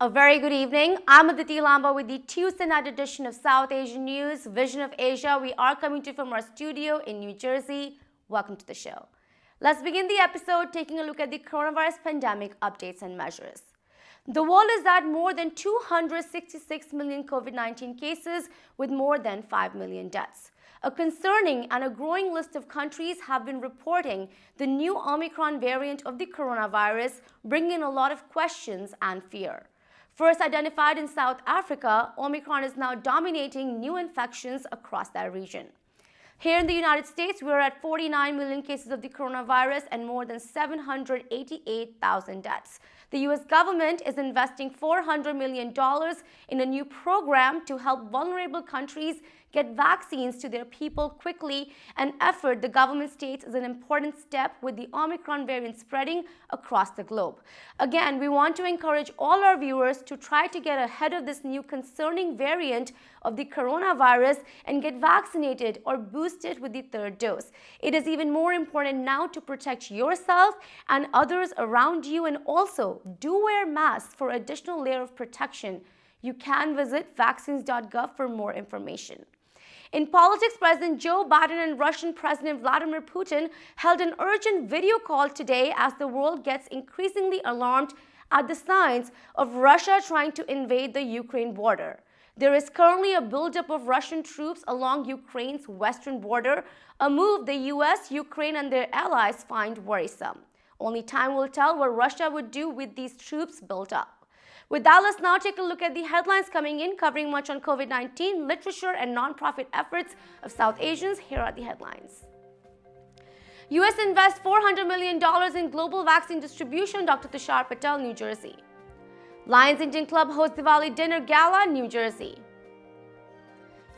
A very good evening. I'm Aditi Lamba with the Tuesday night edition of South Asian News, Vision of Asia. We are coming to you from our studio in New Jersey. Welcome to the show. Let's begin the episode taking a look at the coronavirus pandemic updates and measures. The world is at more than 266 million COVID-19 cases with more than 5 million deaths. A concerning and a growing list of countries have been reporting the new Omicron variant of the coronavirus, bringing a lot of questions and fear. First identified in South Africa, Omicron is now dominating new infections across that region. Here in the United States, we are at 49 million cases of the coronavirus and more than 788,000 deaths. The U.S. government is investing $400 million in a new program to help vulnerable countries get vaccines to their people quickly, an effort the government states is an important step with the Omicron variant spreading across the globe. Again, we want to encourage all our viewers to try to get ahead of this new concerning variant of the coronavirus and get vaccinated or boosted with the third dose. It is even more important now to protect yourself and others around you, and also do wear masks for additional layer of protection. You can visit vaccines.gov for more information. In politics, President Joe Biden and Russian President Vladimir Putin held an urgent video call today as the world gets increasingly alarmed at the signs of Russia trying to invade the Ukraine border. There is currently a buildup of Russian troops along Ukraine's western border, a move the US, Ukraine, and their allies find worrisome. Only time will tell what Russia would do with these troops built up. With that, let's now take a look at the headlines coming in, covering much on COVID-19, literature, and nonprofit efforts of South Asians. Here are the headlines. U.S. invests $400 million in global vaccine distribution, Dr. Tushar Patel, New Jersey. Lions Indian Club hosts Diwali Dinner Gala, New Jersey.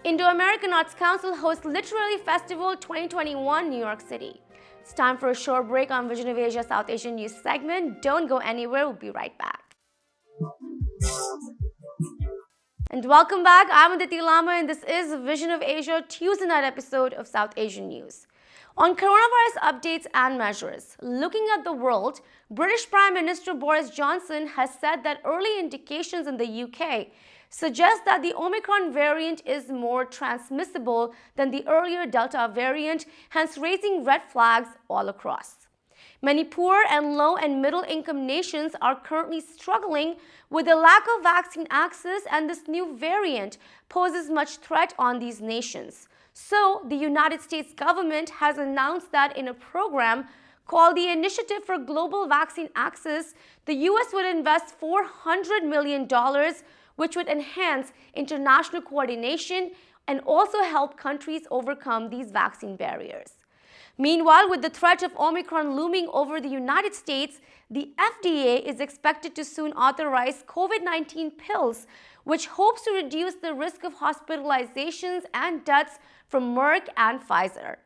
Indo-American Arts Council hosts Literary Festival 2021, New York City. It's time for a short break on Vision of Asia South Asian News segment. Don't go anywhere. We'll be right back. And welcome back. I'm Aditi Lama, and this is Vision of Asia Tuesday night episode of South Asian News. On coronavirus updates and measures, looking at the world, British Prime Minister Boris Johnson has said that early indications in the UK suggest that the Omicron variant is more transmissible than the earlier Delta variant, hence raising red flags all across. Many poor and low and middle income nations are currently struggling with the lack of vaccine access, and this new variant poses much threat on these nations. So, the United States government has announced that in a program called the Initiative for Global Vaccine Access, the US would invest $400 million, which would enhance international coordination and also help countries overcome these vaccine barriers. Meanwhile, with the threat of Omicron looming over the United States, the FDA is expected to soon authorize COVID-19 pills, which hopes to reduce the risk of hospitalizations and deaths from Merck and Pfizer.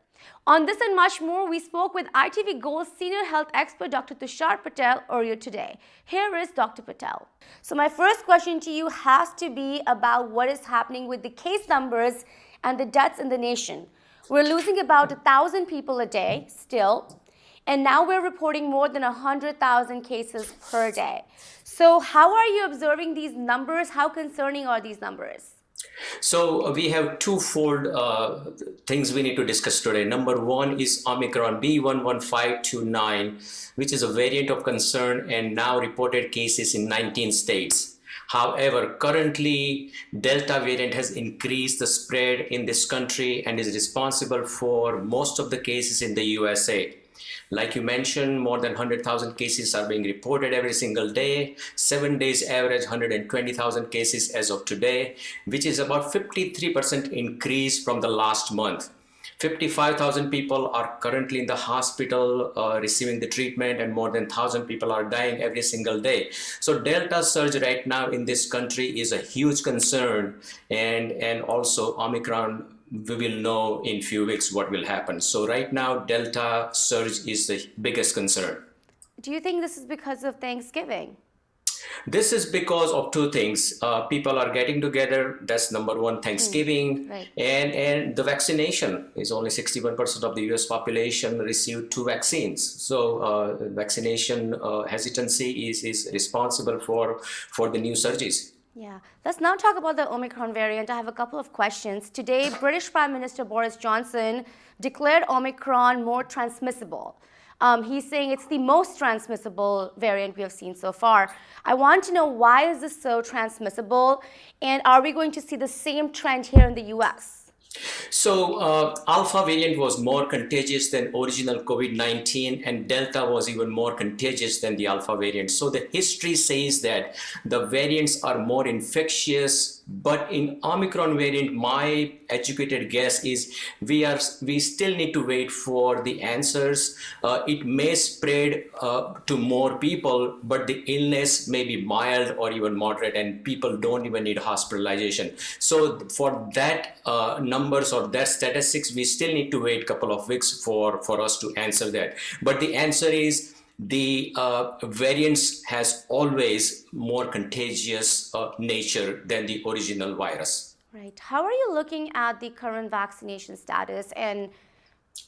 On this and much more, we spoke with ITV Gold's senior health expert, Dr. Tushar Patel, earlier today. Here is Dr. Patel. So my first question to you has to be about what is happening with the case numbers and the deaths in the nation. We're losing about 1,000 people a day still, and now we're reporting more than 100,000 cases per day. So how are you observing these numbers? How concerning are these numbers? So we have twofold things we need to discuss today. Number one is Omicron B.1.1.529, which is a variant of concern and now reported cases in 19 states. However, currently, Delta variant has increased the spread in this country and is responsible for most of the cases in the USA. Like you mentioned, more than 100,000 cases are being reported every single day. 7 days average 120,000 cases as of today, which is about 53% increase from the last month. 55,000 people are currently in the hospital receiving the treatment, and more than 1,000 people are dying every single day. So Delta surge right now in this country is a huge concern, and also Omicron, we will know in few weeks what will happen. So right now, Delta surge is the biggest concern. Do you think this is because of Thanksgiving? This is because of two things. People are getting together. That's number one, Thanksgiving. Right. And the vaccination is only 61% of the US population received 2 vaccines. So vaccination hesitancy is responsible for the new surges. Yeah. Let's now talk about the Omicron variant. I have a couple of questions. Today, British Prime Minister Boris Johnson declared Omicron more transmissible. He's saying it's the most transmissible variant we have seen so far. I want to know, why is this so transmissible, and are we going to see the same trend here in the US? So Alpha variant was more contagious than original COVID-19, and Delta was even more contagious than the Alpha variant. So the history says that the variants are more infectious, but in Omicron variant, my educated guess is we still need to wait for the answers. It may spread to more people, but the illness may be mild or even moderate, and people don't even need hospitalization. So for that numbers or that statistics, we still need to wait a couple of weeks for us to answer that. But the answer is the variants has always more contagious nature than the original virus. Right. How are you looking at the current vaccination status? And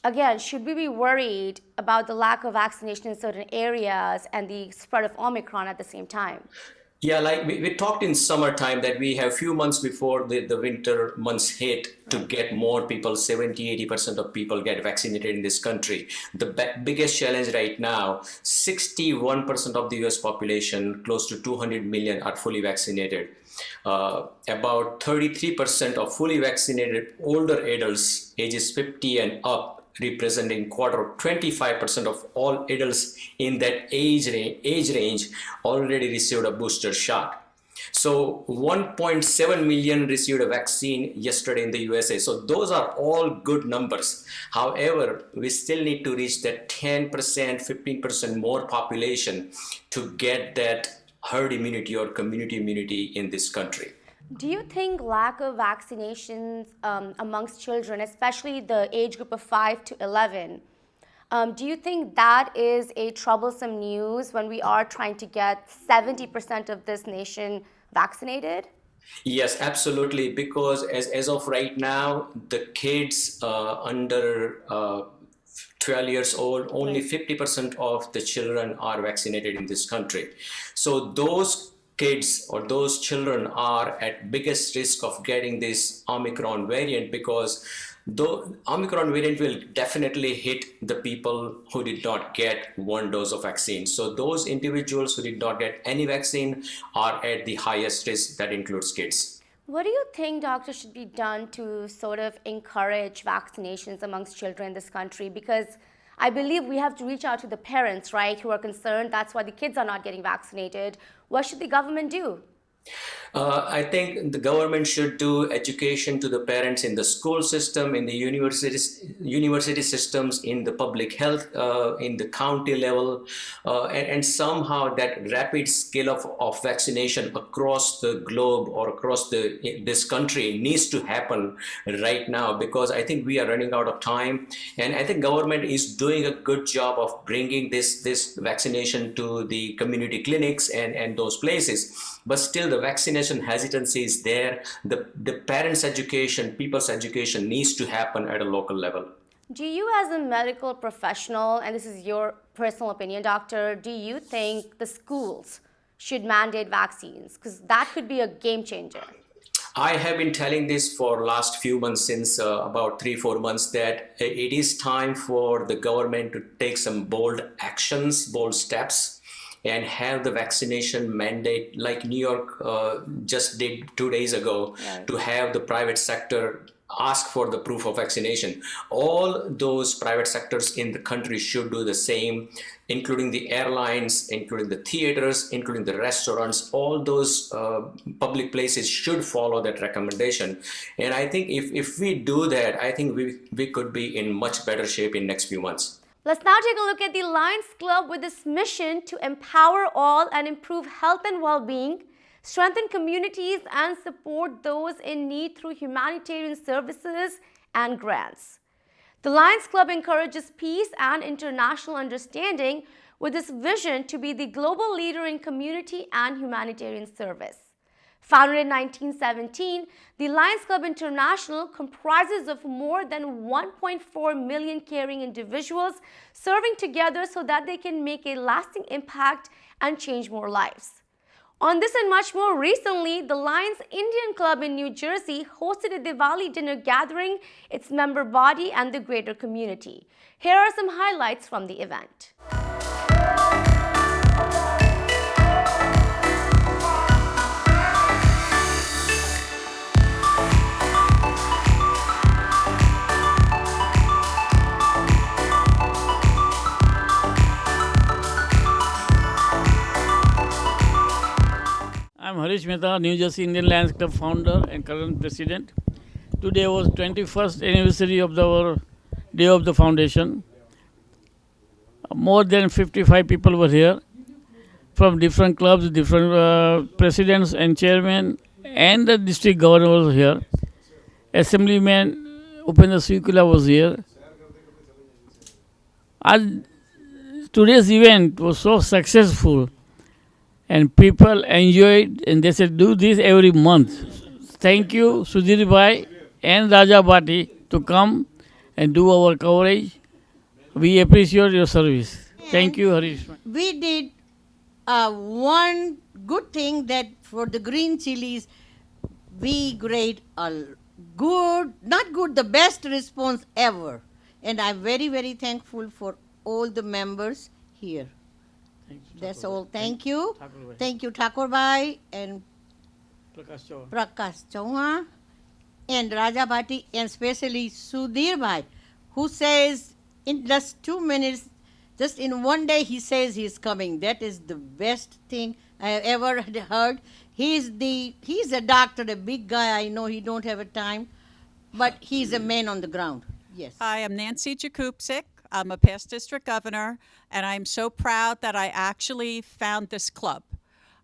again, should we be worried about the lack of vaccination in certain areas and the spread of Omicron at the same time? Yeah, like we talked in summertime that we have few months before the winter months hit to get more people, 70-80% of people get vaccinated in this country. The biggest challenge right now, 61% of the US population, close to 200 million, are fully vaccinated. About 33% of fully vaccinated older adults, ages 50 and up, representing quarter of 25% of all adults in that age range already received a booster shot. So 1.7 million received a vaccine yesterday in the USA. So those are all good numbers. However, we still need to reach that 10%, 15% more population to get that herd immunity or community immunity in this country. Do you think lack of vaccinations amongst children, especially the age group of 5 to 11, do you think that is a troublesome news when we are trying to get 70% of this nation vaccinated? Yes, absolutely. Because as of right now, the kids under 12 years old, only 50% of the children are vaccinated in this country. So those kids or those children are at biggest risk of getting this Omicron variant, because the Omicron variant will definitely hit the people who did not get one dose of vaccine. So those individuals who did not get any vaccine are at the highest risk. That includes kids. What do you think, doctor, should be done to sort of encourage vaccinations amongst children in this country? Because I believe we have to reach out to the parents, right, who are concerned. That's why the kids are not getting vaccinated. What should the government do? I think the government should do education to the parents in the school system, in the university systems, in the public health, in the county level, and somehow that rapid scale of vaccination across the globe or across this country needs to happen right now, because I think we are running out of time, and I think government is doing a good job of bringing this vaccination to the community clinics and those places. But still the vaccination hesitancy is there. The parents' education, people's education needs to happen at a local level. Do you, as a medical professional, and this is your personal opinion, doctor, do you think the schools should mandate vaccines? Because that could be a game changer. I have been telling this for last few months, since about 3-4 months, that it is time for the government to take some bold actions, bold steps, and have the vaccination mandate like New York just did 2 days ago, Right. to have the private sector ask for the proof of vaccination. All those private sectors in the country should do the same, including the airlines, including the theaters, including the restaurants. All those public places should follow that recommendation. And I think if we do that, I think we could be in much better shape in next few months. Let's now take a look at the Lions Club with its mission to empower all and improve health and well-being, strengthen communities, and support those in need through humanitarian services and grants. The Lions Club encourages peace and international understanding with its vision to be the global leader in community and humanitarian service. Founded in 1917, the Lions Club International comprises of more than 1.4 million caring individuals serving together so that they can make a lasting impact and change more lives. On this and much more, recently, the Lions Indian Club in New Jersey hosted a Diwali dinner gathering its member body and the greater community. Here are some highlights from the event. I'm Harish Mehta, New Jersey Indian Lions Club founder and current president. Today was 21st anniversary of our day of the foundation. More than 55 people were here from different clubs, different presidents and chairmen, and the district governor was here. Assemblyman Upendra Sivkula was here. Today's event was so successful and people enjoyed, and they said, do this every month. Thank you, Sudhir Bhai and Raja Bhati, to come and do our coverage. We appreciate your service. Thank you, Harish. We did one good thing, that for the green chilies, we grade a good, not good, the best response ever. And I'm very, very thankful for all the members here. That's all. Thank you. Thank you, Thakur Bhai and Prakash Chauhan and Raja Bhati, and especially Sudhir Bhai, who says in just 2 minutes, just in one day, he says he's coming. That is the best thing I have ever heard. He's a doctor, a big guy. I know he don't have a time, but he's a man on the ground. Yes. Hi, I'm Nancy Jakubczyk. I'm a past district governor, and I'm so proud that I actually found this club.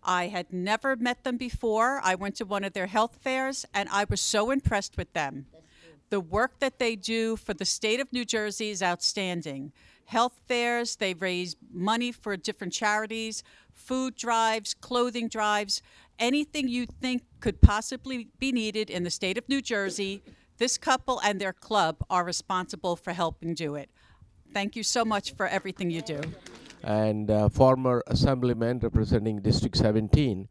I had never met them before. I went to one of their health fairs, and I was so impressed with them. The work that they do for the state of New Jersey is outstanding. Health fairs, they raise money for different charities, food drives, clothing drives, anything you think could possibly be needed in the state of New Jersey, this couple and their club are responsible for helping do it. Thank you so much for everything you do. And former assemblyman representing District 17.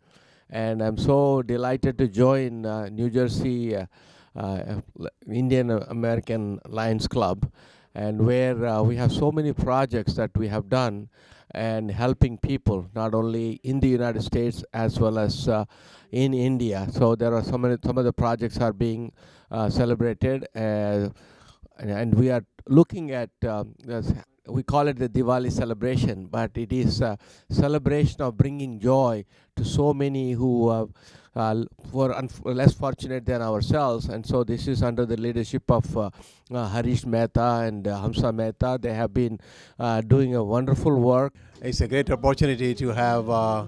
And I'm so delighted to join New Jersey Indian American Lions Club, and where we have so many projects that we have done and helping people, not only in the United States as well as in India. So there are some of the projects are being celebrated, and we are looking at we call it the Diwali celebration, but it is a celebration of bringing joy to so many who were less fortunate than ourselves. And so this is under the leadership of Harish Mehta and Hamsa Mehta. They have been doing a wonderful work. It's a great opportunity to have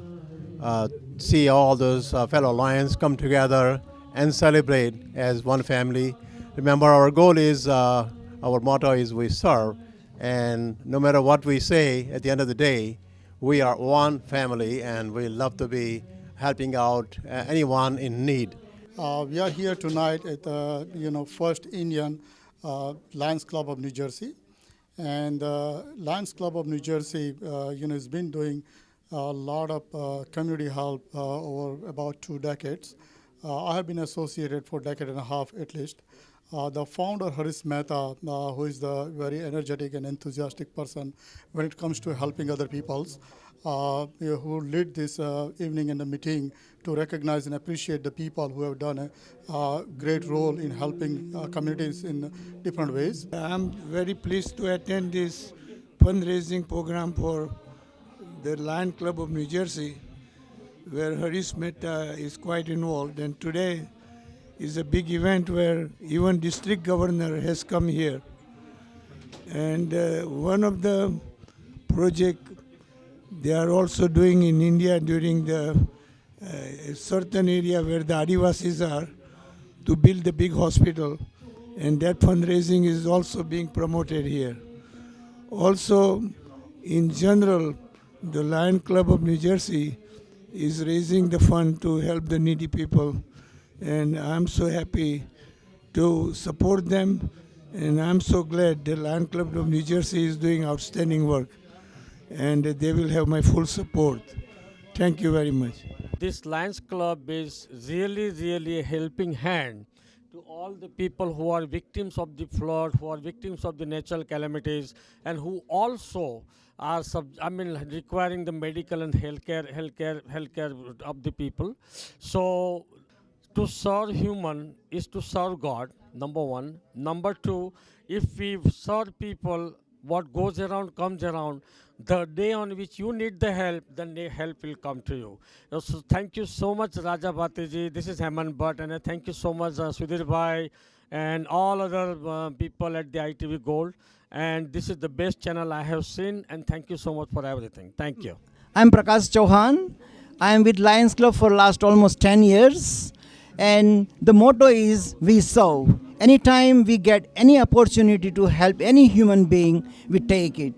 see all those fellow Lions come together and celebrate as one family. Remember, our goal is, our motto is we serve. And no matter what we say, at the end of the day, we are one family, and we love to be helping out anyone in need. We are here tonight at the First Indian Lions Club of New Jersey, and Lions Club of New Jersey, has been doing a lot of community help over about 2 decades. I have been associated for a decade and a half at least. The founder, Harish Mehta, who is the very energetic and enthusiastic person when it comes to helping other peoples, who lead this evening in the meeting to recognize and appreciate the people who have done a great role in helping communities in different ways. I'm very pleased to attend this fundraising program for the Lion Club of New Jersey, where Harish Mehta is quite involved. And today is a big event where even district governor has come here. And one of the project they are also doing in India during the a certain area where the Adivasis are, to build a big hospital, and that fundraising is also being promoted here. Also, in general, the Lion Club of New Jersey is raising the fund to help the needy people, and I'm so happy to support them, and I'm so glad the Lion Club of New Jersey is doing outstanding work, and they will have my full support. Thank you very much. This Lions Club is really a helping hand to all the people who are victims of the flood, who are victims of the natural calamities, and who also are requiring the medical and healthcare of the people. So to serve human is to serve God, number one. Number two, if we serve people, what goes around comes around. The day on which you need the help, then the help will come to you. So thank you so much, Raja Bhatiji. This is Hemant Bhatt, and thank you so much, Sudhir Bhai, and all other people at the ITV Gold. And this is the best channel I have seen, and thank you so much for everything. Thank you. I'm Prakash Chauhan. I am with Lions Club for last almost 10 years. And the motto is, we serve. Anytime we get any opportunity to help any human being, we take it.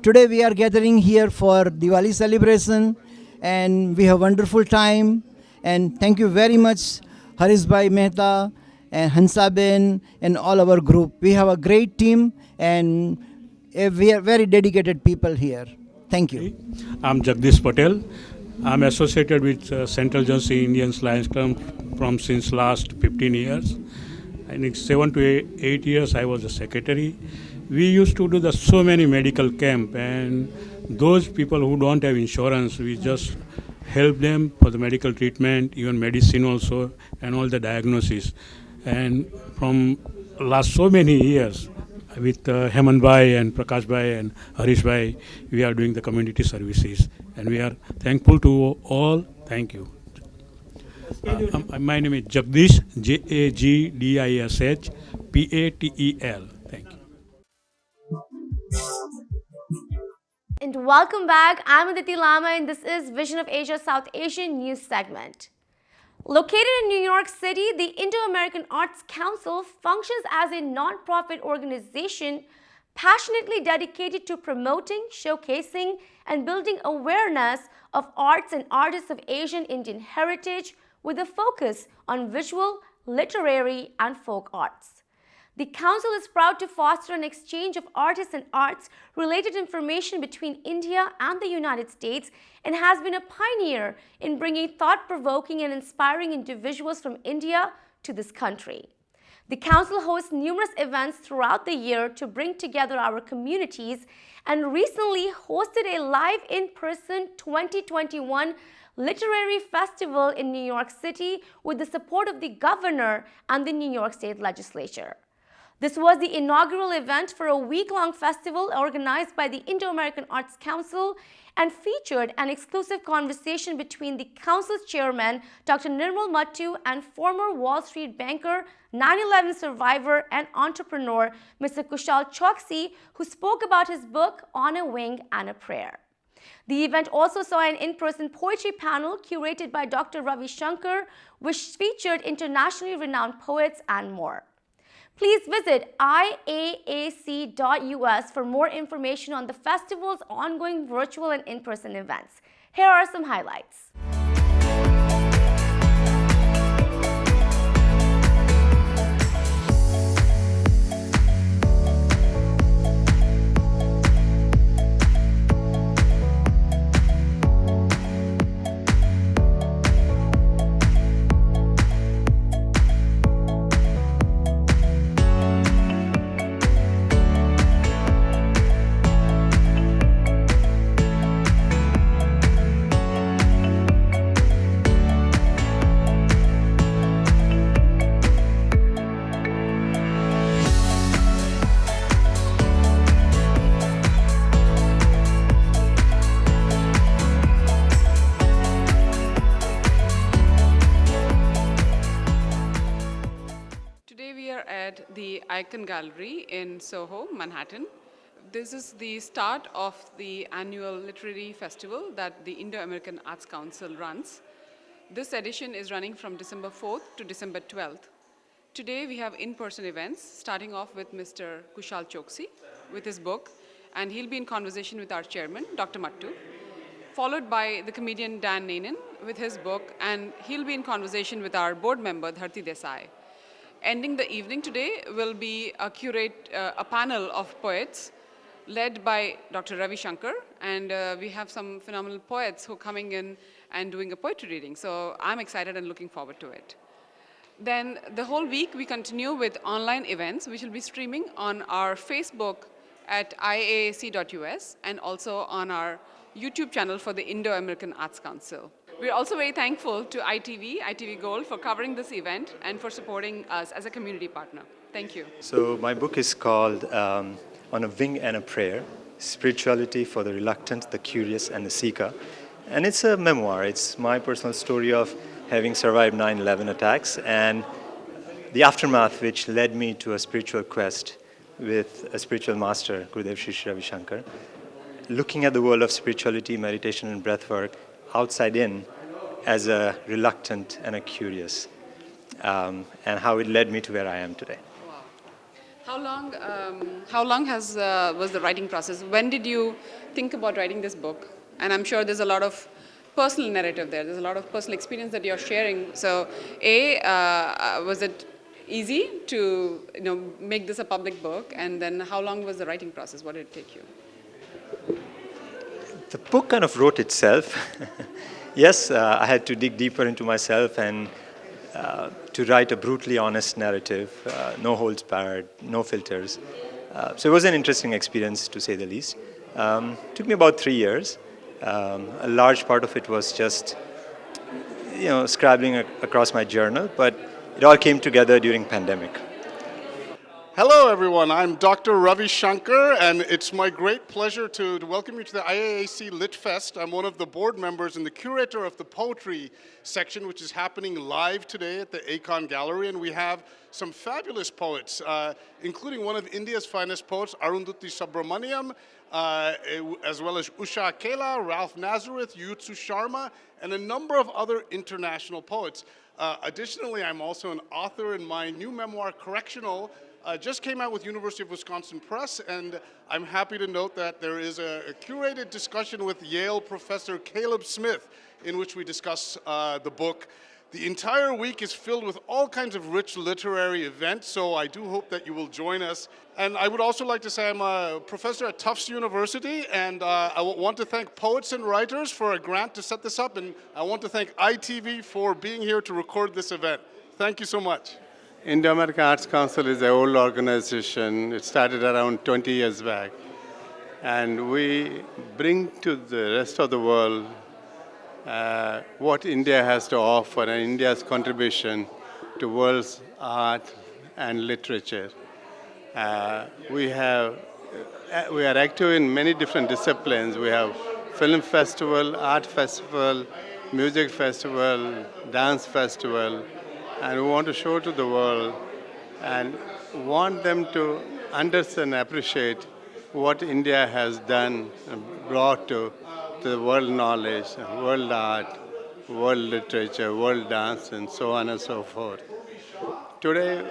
Today we are gathering here for Diwali celebration, and we have wonderful time. And thank you very much, Harish Bhai Mehta and Hansa Ben and all our group. We have a great team, and we are very dedicated people here. Thank you. I'm Jagdish Patel. I'm associated with Central Jersey Indian Lions Club from since last 15 years. I think 7 to 8 years I was a secretary. We used to do so many medical camp, and those people who don't have insurance, we just help them for the medical treatment, even medicine also, and all the diagnosis. And from last so many years, with Hemant Bhai and Prakash Bhai and Harish Bhai, we are doing the community services, and we are thankful to all. Thank you. My name is Jagdish, Jagdish Patel. Thank you. And welcome back. I'm Aditi Lama, and this is Vision of Asia South Asian News segment. Located in New York City, the Indo-American Arts Council functions as a non-profit organization passionately dedicated to promoting, showcasing, and building awareness of arts and artists of Asian Indian heritage with a focus on visual, literary, and folk arts. The Council is proud to foster an exchange of artists and arts-related information between India and the United States, and has been a pioneer in bringing thought-provoking and inspiring individuals from India to this country. The Council hosts numerous events throughout the year to bring together our communities, and recently hosted a live in-person 2021 Literary Festival in New York City with the support of the Governor and the New York State Legislature. This was the inaugural event for a week-long festival organized by the Indo-American Arts Council and featured an exclusive conversation between the Council's chairman, Dr. Nirmal Mattu, and former Wall Street banker, 9/11 survivor, and entrepreneur, Mr. Kushal Choksi, who spoke about his book, On a Wing and a Prayer. The event also saw an in-person poetry panel curated by Dr. Ravi Shankar, which featured internationally renowned poets and more. Please visit iaac.us for more information on the festival's ongoing virtual and in-person events. Here are some highlights. Icon Gallery in Soho, Manhattan. This is the start of the annual literary festival that the Indo-American Arts Council runs. This edition is running from December 4th to December 12th. Today we have in-person events, starting off with Mr. Kushal Choksi with his book, and he'll be in conversation with our chairman, Dr. Mattu, followed by the comedian Dan Nanan with his book, and he'll be in conversation with our board member, Dharti Desai. Ending the evening today will be a panel of poets led by Dr. Ravi Shankar, and we have some phenomenal poets who are coming in and doing a poetry reading. So I'm excited and looking forward to it. Then the whole week we continue with online events, which will be streaming on our Facebook at iaac.us and also on our YouTube channel for the Indo-American Arts Council. We're also very thankful to ITV Gold for covering this event and for supporting us as a community partner. Thank you. So my book is called On a Wing and a Prayer, Spirituality for the Reluctant, the Curious, and the Seeker. And it's a memoir. It's my personal story of having survived 9/11 attacks and the aftermath which led me to a spiritual quest with a spiritual master, Gurudev Sri Sri Ravi Shankar, looking at the world of spirituality, meditation, and breathwork outside in as a reluctant and a curious, and how it led me to where I am today. Wow. How long was the writing process? When did you think about writing this book? And I'm sure there's a lot of personal narrative there. There's a lot of personal experience that you're sharing. So, was it easy to make this a public book? And then how long was the writing process? What did it take you? The book kind of wrote itself. Yes, I had to dig deeper into myself and to write a brutally honest narrative, no holds barred, no filters. So it was an interesting experience, to say the least. Took me about 3 years. A large part of it was just, scribbling across my journal, but it all came together during pandemic. Hello, everyone. I'm Dr. Ravi Shankar, and it's my great pleasure to welcome you to the IAAC Lit Fest. I'm one of the board members and the curator of the poetry section, which is happening live today at the Icon Gallery, and we have some fabulous poets, including one of India's finest poets, Arundhati Subramaniam, as well as Usha Kela, Ralph Nazareth, Yutsu Sharma, and a number of other international poets. Additionally, I'm also an author in my new memoir, Correctional, just came out with University of Wisconsin Press, and I'm happy to note that there is a curated discussion with Yale professor Caleb Smith in which we discuss the book. The entire week is filled with all kinds of rich literary events, so I do hope that you will join us. And I would also like to say I'm a professor at Tufts University, and I want to thank poets and writers for a grant to set this up, and I want to thank ITV for being here to record this event. Thank you so much. Indo-American Arts Council is an old organization. It started around 20 years back. And we bring to the rest of the world what India has to offer and India's contribution to world's art and literature. We are active in many different disciplines. We have film festival, art festival, music festival, dance festival, and we want to show to the world and want them to understand and appreciate what India has done and brought to the world knowledge, world art, world literature, world dance, and so on and so forth. Today,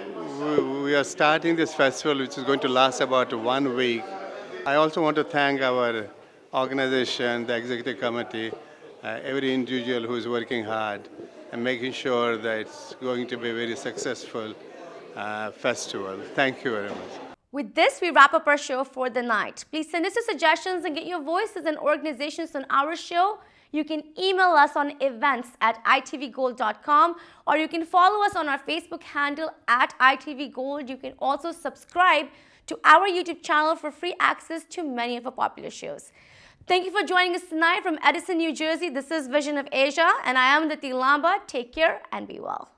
we are starting this festival, which is going to last about 1 week. I also want to thank our organization, the executive committee, every individual who is working hard and making sure that it's going to be a very successful festival. Thank you very much. With this, we wrap up our show for the night. Please send us your suggestions and get your voices and organizations on our show. You can email us on events@itvgold.com, or you can follow us on our Facebook handle @itvgold. You can also subscribe to our YouTube channel for free access to many of our popular shows. Thank you for joining us tonight from Edison, New Jersey. This is Vision of Asia, and I am Aditi Lamba. Take care and be well.